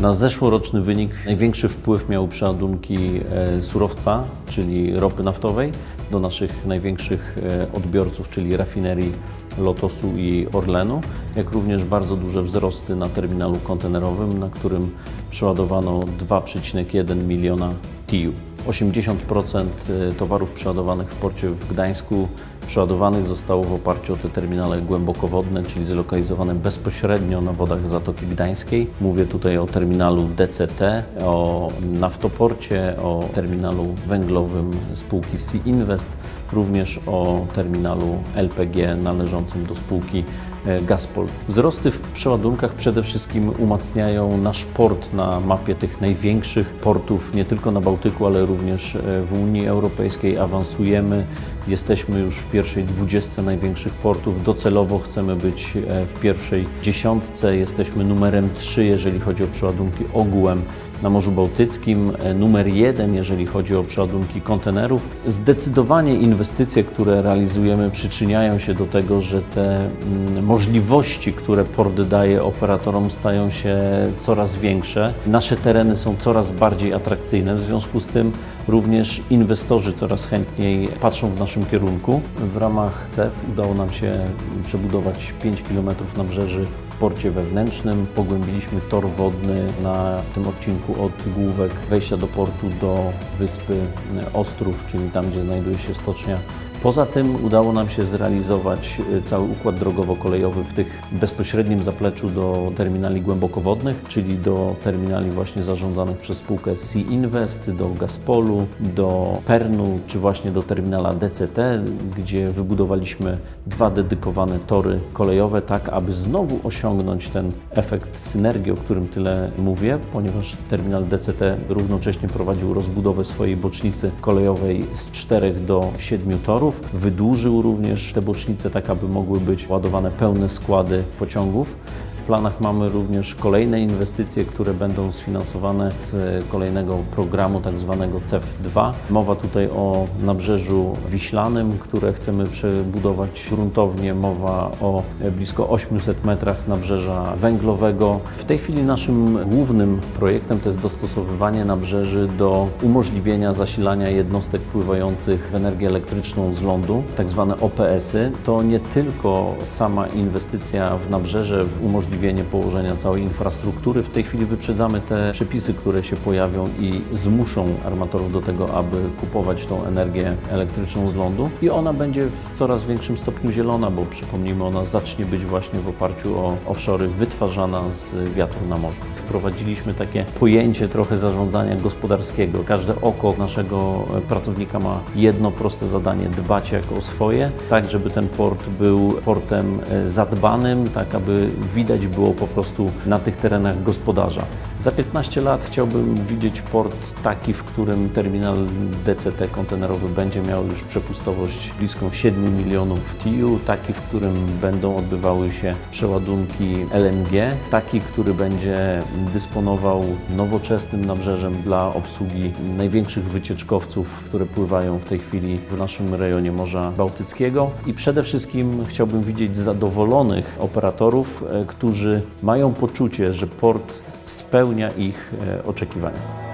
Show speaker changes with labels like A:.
A: Na zeszłoroczny wynik największy wpływ miały przeładunki surowca, czyli ropy naftowej, do naszych największych odbiorców, czyli rafinerii Lotosu i Orlenu, jak również bardzo duże wzrosty na terminalu kontenerowym, na którym przeładowano 2,1 miliona TEU. 80% towarów przeładowanych w porcie w Gdańsku przeładowanych zostało w oparciu o te terminale głębokowodne, czyli zlokalizowane bezpośrednio na wodach Zatoki Gdańskiej. Mówię tutaj o terminalu DCT, o naftoporcie, o terminalu węglowym spółki Sea Invest, również o terminalu LPG należącym do spółki Gazpol. Wzrosty w przeładunkach przede wszystkim umacniają nasz port na mapie tych największych portów, nie tylko na Bałtyku, ale również w Unii Europejskiej. Awansujemy, jesteśmy już w pierwszej 20 największych portów. Docelowo chcemy być w pierwszej 10. Jesteśmy numerem 3, jeżeli chodzi o przeładunki ogółem na Morzu Bałtyckim, numer 1, jeżeli chodzi o przeładunki kontenerów. Zdecydowanie inwestycje, które realizujemy, przyczyniają się do tego, że te możliwości, które port daje operatorom, stają się coraz większe. Nasze tereny są coraz bardziej atrakcyjne, w związku z tym również inwestorzy coraz chętniej patrzą w naszym kierunku. W ramach CEF udało nam się przebudować 5 km nabrzeży w porcie wewnętrznym. Pogłębiliśmy tor wodny na tym odcinku od Główek wejścia do portu do wyspy Ostrów, czyli tam, gdzie znajduje się stocznia. Poza tym udało nam się zrealizować cały układ drogowo-kolejowy w tych bezpośrednim zapleczu do terminali głębokowodnych, czyli do terminali właśnie zarządzanych przez spółkę Sea Invest, do Gazpolu, do Pernu, czy właśnie do terminala DCT, gdzie wybudowaliśmy 2 dedykowane tory kolejowe, tak aby znowu osiągnąć ten efekt synergii, o którym tyle mówię, ponieważ terminal DCT równocześnie prowadził rozbudowę swojej bocznicy kolejowej z 4 do 7 torów. Wydłużył również te bocznice, tak aby mogły być ładowane pełne składy pociągów. W planach mamy również kolejne inwestycje, które będą sfinansowane z kolejnego programu, tak zwanego CEF2. Mowa tutaj o Nabrzeżu Wiślanym, które chcemy przebudować gruntownie. Mowa o blisko 800 metrach nabrzeża węglowego. W tej chwili naszym głównym projektem to jest dostosowywanie nabrzeży do umożliwienia zasilania jednostek pływających w energię elektryczną z lądu, tak zwane OPS-y. To nie tylko sama inwestycja w nabrzeże, w umożliwienie położenia całej infrastruktury. W tej chwili wyprzedzamy te przepisy, które się pojawią i zmuszą armatorów do tego, aby kupować tą energię elektryczną z lądu i ona będzie w coraz większym stopniu zielona, bo przypomnijmy, ona zacznie być właśnie w oparciu o offshory wytwarzana z wiatru na morzu. Wprowadziliśmy takie pojęcie trochę zarządzania gospodarskiego. Każde oko naszego pracownika ma jedno proste zadanie: dbać jak o swoje, tak żeby ten port był portem zadbanym, tak aby widać było po prostu na tych terenach gospodarza. Za 15 lat chciałbym widzieć port taki, w którym terminal DCT kontenerowy będzie miał już przepustowość bliską 7 milionów TEU, taki, w którym będą odbywały się przeładunki LNG, taki, który będzie dysponował nowoczesnym nabrzeżem dla obsługi największych wycieczkowców, które pływają w tej chwili w naszym rejonie Morza Bałtyckiego. I przede wszystkim chciałbym widzieć zadowolonych operatorów, którzy mają poczucie, że port spełnia ich oczekiwania.